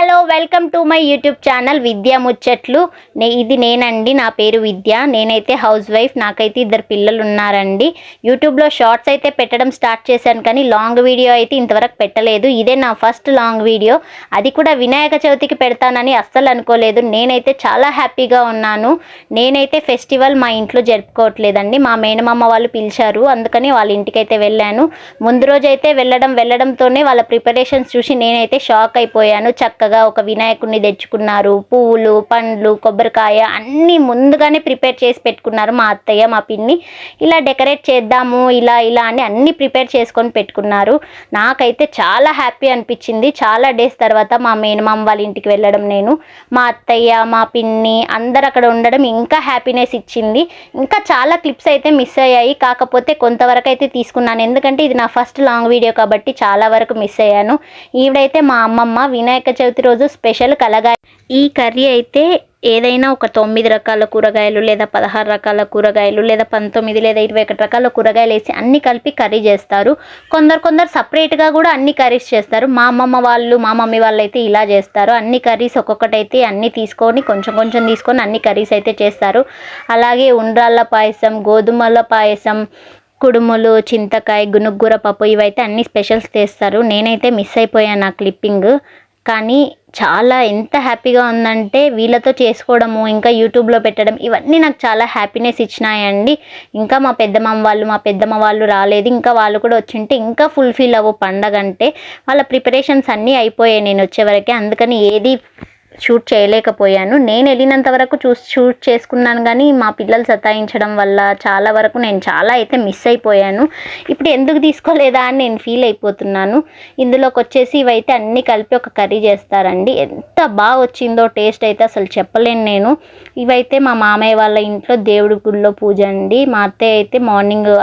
Hello welcome to my YouTube channel విద్యా ముచ్చట్లు. ఇది నేనండి, నా పేరు విద్య. నేనైతే హౌస్ వైఫ్. నాకైతే 2 పిల్లలు ఉన్నారండి. యూట్యూబ్లో షార్ట్స్ అయితే పెట్టడం స్టార్ట్ చేశాను, కానీ లాంగ్ వీడియో అయితే ఇంతవరకు పెట్టలేదు. ఇదే నా ఫస్ట్ లాంగ్ వీడియో. అది కూడా వినాయక చవితికి పెడతానని అస్సలు అనుకోలేదు. నేనైతే చాలా హ్యాపీగా ఉన్నాను. నేనైతే ఫెస్టివల్ మా ఇంట్లో జరుపుకోవట్లేదండి, మా మేనమామ వాళ్ళు పిలిచారు, అందుకని వాళ్ళ ఇంటికైతే వెళ్ళాను. ముందు రోజు అయితే వెళ్ళడంతోనే వాళ్ళ ప్రిపరేషన్స్ చూసి నేనైతే షాక్ అయిపోయాను. చక్కగా ఒక వినాయకుడిని తెచ్చుకున్నారు. పువ్వులు, పండ్లు, కొబ్బరికాయ అన్నీ ముందుగానే ప్రిపేర్ చేసి పెట్టుకున్నారు మా అత్తయ్య, మా పిన్ని. ఇలా డెకరేట్ చేద్దాము ఇలా అని అన్నీ ప్రిపేర్ చేసుకొని పెట్టుకున్నారు. నాకైతే చాలా హ్యాపీ అనిపించింది. చాలా డేస్ తర్వాత మా మేనమామ వాళ్ళ ఇంటికి వెళ్ళడం, నేను, మా అత్తయ్య, మా పిన్ని అందరు అక్కడ ఉండడం ఇంకా హ్యాపీనెస్ ఇచ్చింది. ఇంకా చాలా క్లిప్స్ అయితే మిస్ అయ్యాయి, కాకపోతే కొంతవరకు అయితే తీసుకున్నాను. ఎందుకంటే ఇది నా ఫస్ట్ లాంగ్ వీడియో కాబట్టి చాలా వరకు మిస్ అయ్యాను. ఈవిడైతే మా అమ్మమ్మ వినాయక చవితి రోజు స్పెషల్ కలగాయ. ఈ కర్రీ అయితే ఏదైనా ఒక 9 రకాల కూరగాయలు లేదా 16 రకాల కూరగాయలు లేదా 19 లేదా 21 రకాల కూరగాయలు వేసి అన్ని కలిపి కర్రీ చేస్తారు. కొందరు సపరేట్గా కూడా అన్ని కర్రీస్ చేస్తారు. మా అమ్మమ్మ వాళ్ళు, మా మమ్మీ వాళ్ళు అయితే ఇలా చేస్తారు. అన్ని కర్రీస్ ఒక్కొక్కటైతే అన్ని తీసుకొని కొంచెం తీసుకొని అన్ని కర్రీస్ అయితే చేస్తారు. అలాగే ఉండ్రాళ్ళ పాయసం, గోధుమల పాయసం, కుడుములు, చింతకాయ, గునుగ్గూర పప్పు, ఇవైతే అన్ని స్పెషల్స్ చేస్తారు. నేనైతే మిస్ అయిపోయాను ఆ క్లిప్పింగ్. కానీ చాలా ఎంత హ్యాపీగా ఉందంటే వీళ్ళతో చేసుకోవడము, ఇంకా యూట్యూబ్లో పెట్టడం, ఇవన్నీ నాకు చాలా హ్యాపీనెస్ ఇచ్చినాయండి. ఇంకా మా పెద్దమ్మ వాళ్ళు రాలేదు. ఇంకా వాళ్ళు కూడా వచ్చింటే ఇంకా ఫుల్ఫిల్ అవ్వు పండగ అంటే. వాళ్ళ ప్రిపరేషన్స్ అన్నీ అయిపోయాయి నేను వచ్చేవరకే, అందుకని ఏది షూట్ చేయలేకపోయాను. నేను వెళ్ళినంత వరకు షూట్ చేసుకున్నాను, కానీ మా పిల్లలు సతాయించడం వల్ల చాలా వరకు నేను చాలా అయితే మిస్ అయిపోయాను. ఇప్పుడు ఎందుకు తీసుకోలేదా అని నేను ఫీల్ అయిపోతున్నాను. ఇందులోకి వచ్చేసి ఇవైతే అన్నీ కలిపి ఒక కర్రీ చేస్తారండి. ఎంత బాగా వచ్చిందో టేస్ట్ అయితే అసలు చెప్పలేను నేను. ఇవైతే మా మామయ్య వాళ్ళ ఇంట్లో దేవుడి గుడిలో పూజ అండి. మా అత్తయ్య అయితే మార్నింగ్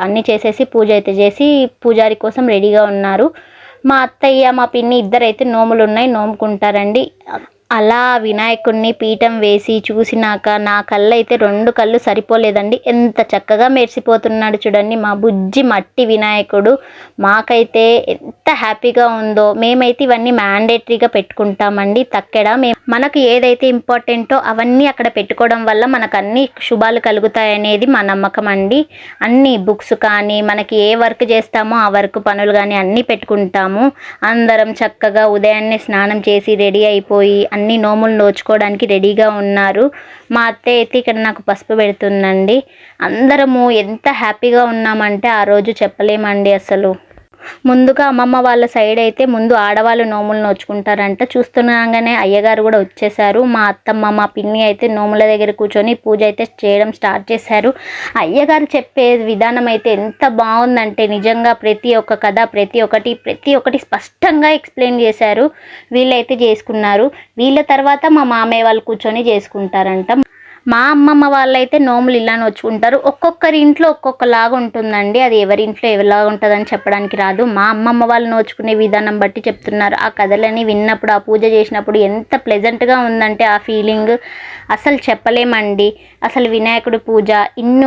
అన్నీ చేసేసి పూజ అయితే చేసి పూజారి కోసం రెడీగా ఉన్నారు. మా అత్తయ్య, మా పిన్ని ఇద్దరైతే నోములు ఉన్నాయి, నోముకుంటారండి. అలా వినాయకుడిని పీఠం వేసి చూసినాక నా కళ్ళు అయితే 2 కళ్ళు సరిపోలేదండి. ఎంత చక్కగా మెరిసిపోతున్నాడు చూడండి మా బుజ్జి మట్టి వినాయకుడు. మాకైతే ఎంత హ్యాపీగా ఉందో. మేమైతే ఇవన్నీ మ్యాండేటరీగా పెట్టుకుంటామండి. తక్కెడ మనకు ఏదైతే ఇంపార్టెంటో అవన్నీ అక్కడ పెట్టుకోవడం వల్ల మనకు అన్ని శుభాలు కలుగుతాయనేది మా నమ్మకం అండి. అన్ని బుక్స్ కానీ, మనకి ఏ వర్క్ చేస్తామో ఆ వర్క్ పనులు కానీ అన్నీ పెట్టుకుంటాము. అందరం చక్కగా ఉదయాన్నే స్నానం చేసి రెడీ అయిపోయి అన్ని నోములు నోచుకోవడానికి రెడీగా ఉన్నారు. మా అత్తయ్య అయితే ఇక్కడ నాకు పసుపు పెడుతుందండి. అందరము ఎంత హ్యాపీగా ఉన్నామంటే ఆ రోజు చెప్పలేమండి అసలు. ముందుగా అమ్మమ్మ వాళ్ళ సైడ్ అయితే ముందు ఆడవాళ్ళు నోములు నోచుకుంటారంట. చూస్తున్నాగానే అయ్యగారు కూడా వచ్చేసారు. మా అత్తమ్మ, మా పిన్ని అయితే నోముల దగ్గర కూర్చొని పూజ అయితే చేయడం స్టార్ట్ చేశారు. అయ్యగారు చెప్పే విధానం అయితే ఎంత బాగుందంటే నిజంగా ప్రతి ఒక్క కథ, ప్రతి ఒక్కటి స్పష్టంగా ఎక్స్ప్లెయిన్ చేశారు. వీళ్ళైతే చేసుకున్నారు. వీళ్ళ తర్వాత మా మామయ్య వాళ్ళు కూర్చొని చేసుకుంటారంట. మా అమ్మమ్మ వాళ్ళైతే నోములు ఇలా నోచుకుంటారు. ఒక్కొక్కరి ఇంట్లో ఒక్కొక్కలాగా ఉంటుందండి. అది ఎవరి ఇంట్లో ఎవరిలాగా ఉంటుందని చెప్పడానికి రాదు. మా అమ్మమ్మ వాళ్ళు నోచుకునే విధానం బట్టి చెప్తున్నారు. ఆ కథలని విన్నప్పుడు, ఆ పూజ చేసినప్పుడు ఎంత ప్లెజెంట్గా ఉందంటే ఆ ఫీలింగ్ అసలు చెప్పలేమండి. అసలు వినాయకుడి పూజ ఇన్ని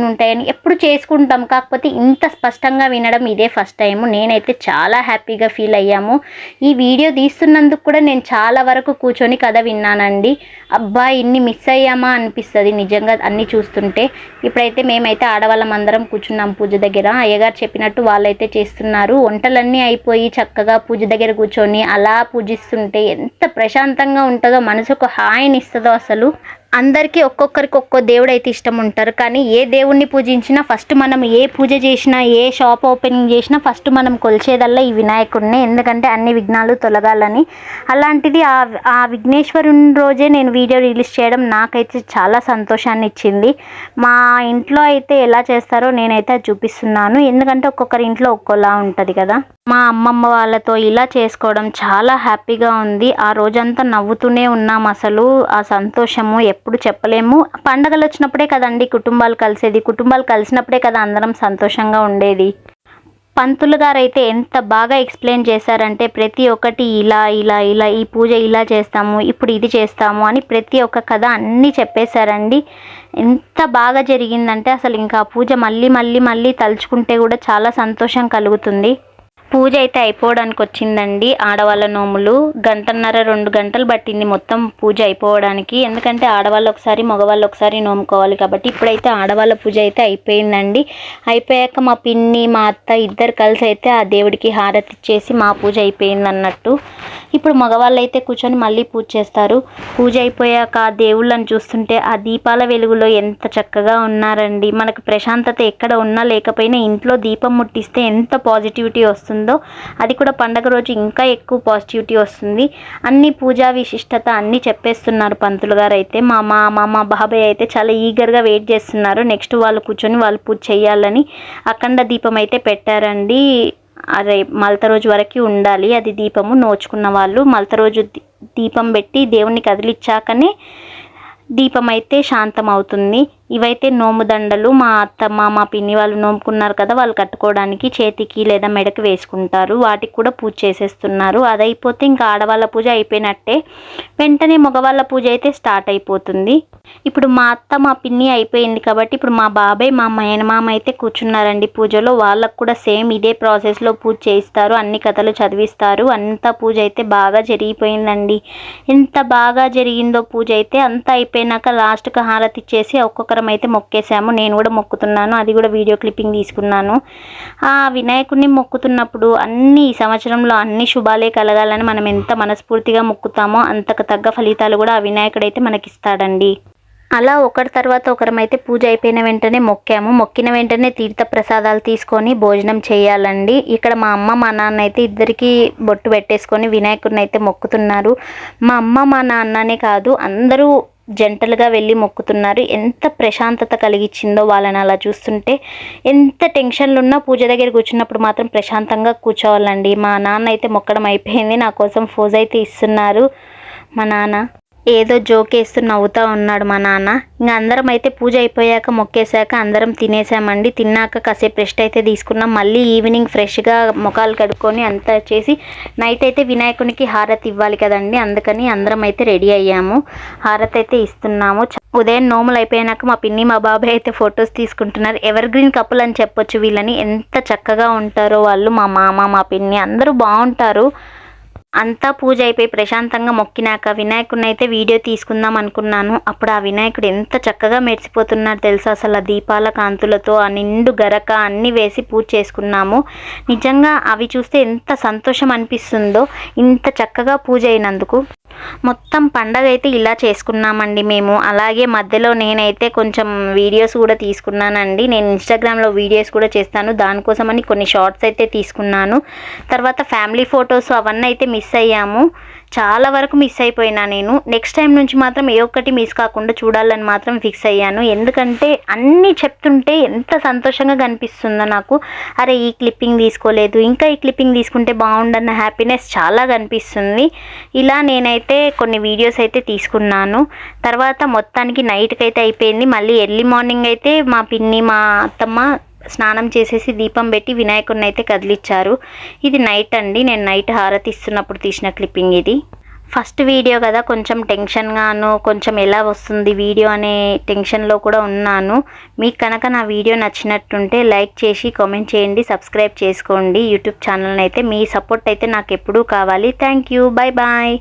ఉంటాయని ఎప్పుడు చేసుకుంటాం, కాకపోతే ఇంత స్పష్టంగా వినడం ఇదే ఫస్ట్ టైము. నేనైతే చాలా హ్యాపీగా ఫీల్ అయ్యాము. ఈ వీడియో తీస్తున్నందుకు కూడా నేను చాలా వరకు కూర్చొని కథ విన్నానండి. అబ్బా ఇన్ని మిస్ అయ్యామా అనిపిస్తుంది నిజంగా అన్నీ చూస్తుంటే. ఇప్పుడైతే మేమైతే ఆడవాళ్ళం అందరం కూర్చున్నాం పూజ దగ్గర. అయ్యగారు చెప్పినట్టు వాళ్ళైతే చేస్తున్నారు. వంటలన్నీ అయిపోయి చక్కగా పూజ దగ్గర కూర్చొని అలా పూజిస్తుంటే ఎంత ప్రశాంతంగా ఉంటుందో, మనసుకు హాయిని ఇస్తుందో అసలు. అందరికీ ఒక్కొక్కరికి ఒక్కో దేవుడు అయితే ఇష్టం ఉంటారు, కానీ ఏ దేవుణ్ణి పూజించినా ఫస్ట్ మనం ఏ పూజ చేసినా, ఏ షాప్ ఓపెనింగ్ చేసినా ఫస్ట్ మనం కొలిచేదల్లా ఈ వినాయకుడిని. ఎందుకంటే అన్ని విఘ్నాలు తొలగాలని. అలాంటిది ఆ విఘ్నేశ్వరుని రోజే నేను వీడియో రిలీజ్ చేయడం నాకైతే చాలా సంతోషాన్ని ఇచ్చింది. మా ఇంట్లో అయితే ఎలా చేస్తారో నేనైతే చూపిస్తున్నాను. ఎందుకంటే ఒక్కొక్కరి ఇంట్లో ఒక్కోలా ఉంటుంది కదా. మా అమ్మమ్మ వాళ్ళతో ఇలా చేసుకోవడం చాలా హ్యాపీగా ఉంది. ఆ రోజంతా నవ్వుతూనే ఉన్నాం. అసలు ఆ సంతోషము ఎప్పుడు చెప్పలేము. పండగలు వచ్చినప్పుడే కదండి కుటుంబాలు కలిసేది. కుటుంబాలు కలిసినప్పుడే కదా అందరం సంతోషంగా ఉండేది. పంతులు గారు అయితే ఎంత బాగా ఎక్స్ప్లెయిన్ చేశారంటే ప్రతి ఒక్కటి ఇలా ఈ పూజ ఇలా చేస్తాము, ఇప్పుడు ఇది చేస్తాము అని ప్రతి ఒక్క కథ అన్నీ చెప్పేశారండి. ఎంత బాగా జరిగిందంటే అసలు ఇంకా ఆ పూజ మళ్ళీ తలుచుకుంటే కూడా చాలా సంతోషం కలుగుతుంది. పూజ అయితే అయిపోవడానికి వచ్చిందండి. ఆడవాళ్ళ నోములు 1.5-2 గంటలు పట్టింది మొత్తం పూజ అయిపోవడానికి. ఎందుకంటే ఆడవాళ్ళు ఒకసారి మగవాళ్ళు ఒకసారి నోముకోవాలి కాబట్టి. ఇప్పుడైతే ఆడవాళ్ళ పూజ అయితే అయిపోయిందండి. అయిపోయాక మా పిన్ని మా అత్త ఇద్దరు కలిసి అయితే ఆ దేవుడికి హారతి ఇచ్చేసి మా పూజ అయిపోయింది అన్నట్టు. ఇప్పుడు మగవాళ్ళు అయితే కూర్చొని మళ్ళీ పూజ చేస్తారు. పూజ అయిపోయాక ఆ దేవుళ్ళని చూస్తుంటే ఆ దీపాల వెలుగులో ఎంత చక్కగా ఉన్నారండి. మనకు ప్రశాంతత ఎక్కడ ఉన్నా లేకపోయినా ఇంట్లో దీపం ముట్టిస్తే ఎంత పాజిటివిటీ వస్తుందో, అది కూడా పండగ రోజు ఇంకా ఎక్కువ పాజిటివిటీ వస్తుంది. అన్ని పూజా విశిష్టత అన్నీ చెప్పేస్తున్నారు పంతులు గారు అయితే. మా బాబాయ్ అయితే చాలా ఈగర్గా వెయిట్ చేస్తున్నారు. నెక్స్ట్ వాళ్ళు కూర్చొని వాళ్ళు పూజ చేయాలని అఖండ దీపం అయితే పెట్టారండి. అదే మలత రోజు వరకు ఉండాలి అది దీపము. నోచుకున్న వాళ్ళు మలత రోజు దీపం పెట్టి దేవుణ్ణి కదిలిచ్చాకనే దీపం అయితే శాంతం అవుతుంది. ఇవైతే నోము దండలు మా అత్తమ్మ మా పిన్ని వాళ్ళు నోముకున్నారు కదా, వాళ్ళు కట్టుకోవడానికి చేతికి లేదా మెడకి వేసుకుంటారు. వాటికి కూడా పూజ చేసేస్తున్నారు. అదైపోతే ఇంకా ఆడవాళ్ళ పూజ అయిపోయినట్టే. వెంటనే మగవాళ్ళ పూజ అయితే స్టార్ట్ అయిపోతుంది. ఇప్పుడు మా అత్త మా పిన్ని అయిపోయింది కాబట్టి ఇప్పుడు మా బాబాయ్ మా మేనమామ అయితే కూర్చున్నారండి పూజలో. వాళ్ళకు కూడా సేమ్ ఇదే ప్రాసెస్లో పూజ చేయిస్తారు. అన్ని కథలు చదివిస్తారు. అంతా పూజ అయితే బాగా జరిగిపోయిందండి. ఎంత బాగా జరిగిందో పూజ అయితే. అంతా అయిపోయినాక లాస్ట్కి హారతి ఇచ్చేసి ఒక్కొక్కరం అయితే మొక్కేసాము. నేను కూడా మొక్కుతున్నాను. అది కూడా వీడియో క్లిప్పింగ్ తీసుకున్నాను. ఆ వినాయకుడిని మొక్కుతున్నప్పుడు ఈ సంవత్సరంలో అన్ని శుభాలే కలగాలని మనం ఎంత మనస్ఫూర్తిగా మొక్కుతామో అంతకు తగ్గ ఫలితాలు కూడా ఆ వినాయకుడు అయితే మనకిస్తాడండి. అలా ఒకరి తర్వాత ఒకరమైతే పూజ అయిపోయిన వెంటనే మొక్కాము. మొక్కిన వెంటనే తీర్థ ప్రసాదాలు తీసుకొని భోజనం చేయాలండి. ఇక్కడ మా అమ్మ మా నాన్న అయితే ఇద్దరికి బొట్టు పెట్టేసుకొని వినాయకుడిని అయితే మొక్కుతున్నారు. మా అమ్మ మా నాన్ననే కాదు అందరూ జంటలుగా వెళ్ళి మొక్కుతున్నారు. ఎంత ప్రశాంతత కలిగించిందో వాళ్ళని అలా చూస్తుంటే. ఎంత టెన్షన్లు ఉన్నా పూజ దగ్గర కూర్చున్నప్పుడు మాత్రం ప్రశాంతంగా కూర్చోవాలండి. మా నాన్న అయితే మొక్కడం అయిపోయింది. నా కోసం ఫోజ్ అయితే ఇస్తున్నారు మా నాన్న. ఏదో జోకేస్తూ నవ్వుతూ ఉన్నాడు మా నాన్న. ఇంకా అందరం అయితే పూజ అయిపోయాక మొక్కేశాక అందరం తినేసామండి. తిన్నాక కాసేపు రెస్ట్ అయితే తీసుకున్నాం. మళ్ళీ ఈవినింగ్ ఫ్రెష్గా ముఖాలు కడుక్కొని అంతా చేసి నైట్ అయితే వినాయకునికి హారతి ఇవ్వాలి కదండి. అందుకని అందరం అయితే రెడీ అయ్యాము. హారతి అయితే ఇస్తున్నాము. ఉదయం నోములు అయిపోయాక మా పిన్ని మా బాబాయ్ అయితే ఫొటోస్ తీసుకుంటున్నారు. ఎవర్ గ్రీన్ కపుల్ అని చెప్పొచ్చు వీళ్ళని. ఎంత చక్కగా ఉంటారో వాళ్ళు. మా మామ మా పిన్ని అందరూ బాగుంటారు. అంతా పూజ అయిపోయి ప్రశాంతంగా మొక్కినాక వినాయకుడిని అయితే వీడియో తీసుకుందాం అనుకున్నాను. అప్పుడు ఆ వినాయకుడు ఎంత చక్కగా మెరిసిపోతున్నాడు తెలుసా. అసలు ఆ దీపాల కాంతులతో ఆ నిండు గరక అన్నీ వేసి పూజ చేసుకున్నాము. నిజంగా అవి చూస్తే ఎంత సంతోషం అనిపిస్తుందో ఇంత చక్కగా పూజ అయినందుకు. మొత్తం పండగ అయితే ఇలా చేసుకున్నామండి మేము. అలాగే మధ్యలో నేనైతే కొంచెం వీడియోస్ కూడా తీసుకున్నానండి. నేను ఇన్స్టాగ్రామ్లో వీడియోస్ కూడా చేస్తాను. దానికోసమని కొన్ని షార్ట్స్ అయితే తీసుకున్నాను. తర్వాత ఫ్యామిలీ ఫొటోస్ అవన్నీ అయితే మిస్ అయ్యాము. చాలా వరకు మిస్ అయిపోయినా నేను. నెక్స్ట్ టైం నుంచి మాత్రం ఏ ఒక్కటి మిస్ కాకుండా చూడాలని మాత్రం ఫిక్స్ అయ్యాను. ఎందుకంటే అన్నీ చెప్తుంటే ఎంత సంతోషంగా కనిపిస్తుందో నాకు. అరే ఈ క్లిప్పింగ్ తీసుకోలేదు, ఇంకా ఈ క్లిప్పింగ్ తీసుకుంటే బాగుండన్న హ్యాపీనెస్ చాలా కనిపిస్తుంది. ఇలా నేనైతే కొన్ని వీడియోస్ అయితే తీసుకున్నాను. తర్వాత మొత్తానికి నైట్కి అయితే అయిపోయింది. మళ్ళీ ఎర్లీ మార్నింగ్ అయితే మా పిన్ని మా అత్తమ్మ స్నానం చేసేసి దీపం పెట్టి వినాయకుడిని అయితే కదిలిచ్చారు. ఇది నైట్ అండి. నేను నైట్ హారతి ఇస్తున్నప్పుడు తీసిన క్లిప్పింగ్ ఇది. ఫస్ట్ వీడియో కదా, కొంచెం టెన్షన్గాను, కొంచెం ఎలా వస్తుంది వీడియో అనే టెన్షన్లో కూడా ఉన్నాను. మీకు కనుక నా వీడియో నచ్చినట్టుంటే లైక్ చేసి కామెంట్ చేయండి, సబ్స్క్రైబ్ చేసుకోండి యూట్యూబ్ ఛానల్ని అయితే. మీ సపోర్ట్ అయితే నాకు ఎప్పుడూ కావాలి. Thank you. Bye bye.